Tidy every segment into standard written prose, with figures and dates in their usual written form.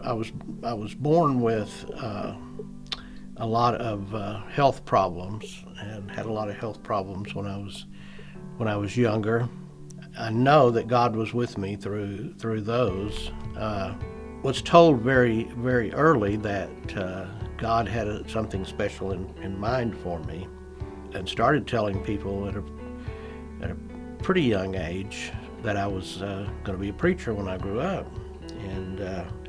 I was born with a lot of health problems and had a lot of health problems when I was younger. I know that God was with me through those. Was told very early that God had something special in mind for me, and started telling people at a pretty young age that I was going to be a preacher when I grew up. And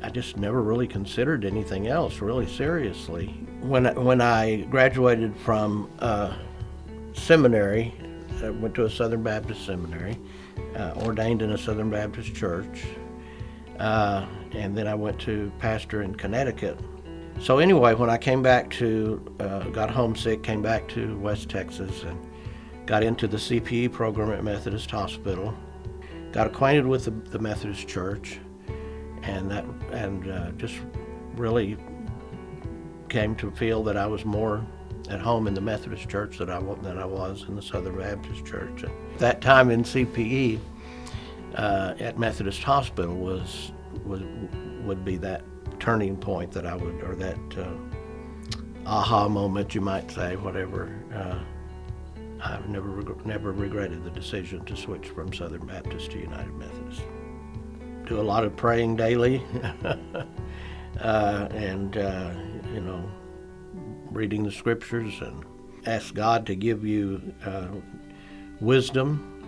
I just never really considered anything else really seriously. When I graduated from seminary, I went to a Southern Baptist seminary, ordained in a Southern Baptist church, and then I went to pastor in Connecticut. So anyway, when I came back got homesick, came back to West Texas, and got into the CPE program at Methodist Hospital, got acquainted with the Methodist Church, and just really came to feel that I was more at home in the Methodist Church than I was in the Southern Baptist Church. At that time in CPE at Methodist Hospital would be that turning point that or that aha moment, you might say, whatever. I've never regretted the decision to switch from Southern Baptist to United Methodist. Do a lot of praying daily, and reading the scriptures, and ask God to give you wisdom,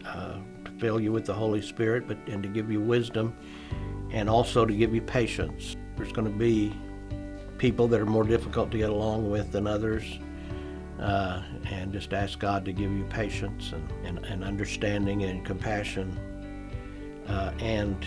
to fill you with the Holy Spirit, and to give you wisdom, and also to give you patience. There's going to be people that are more difficult to get along with than others, and just ask God to give you patience and understanding and compassion, and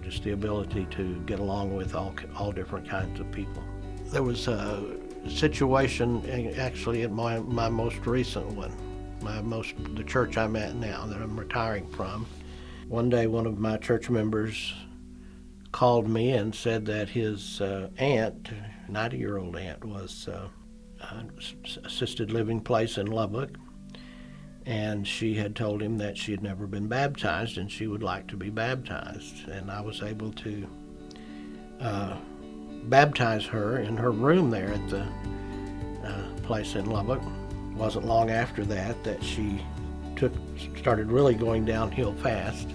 just the ability to get along with all different kinds of people. There was a situation actually at my most recent one, the church I'm at now that I'm retiring from. One day one of my church members called me and said that his aunt, 90-year-old aunt, was assisted living place in Lubbock, and she had told him that she had never been baptized and she would like to be baptized. And I was able to baptize her in her room there at the place in Lubbock. It wasn't long after that she started really going downhill fast,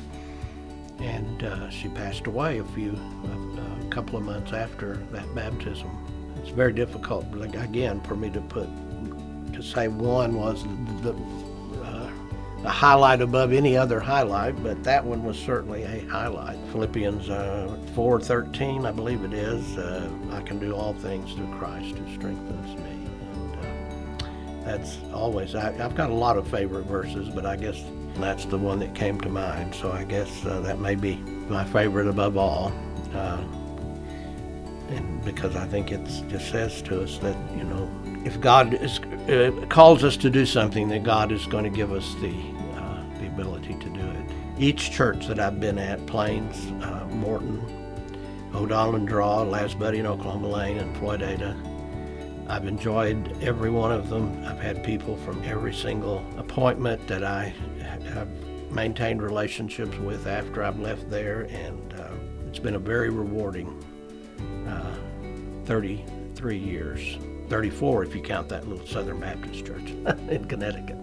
and she passed away a couple of months after that baptism. It's very difficult, again, for me to say one was a highlight above any other highlight, but that one was certainly a highlight. Philippians 4:13, I believe it is, I can do all things through Christ who strengthens me. And that's always, I've got a lot of favorite verses, but I guess that's the one that came to mind. So I guess that may be my favorite above all. And because I think it just says to us that, if God calls us to do something, that God is going to give us the ability to do it. Each church that I've been at, Plains, Morton, O'Donnell and Draw, Last Buddy in Oklahoma Lane, and Floydada, I've enjoyed every one of them. I've had people from every single appointment that I have maintained relationships with after I've left there, and it's been a very rewarding 33 years. 34 if you count that little Southern Baptist church in Connecticut.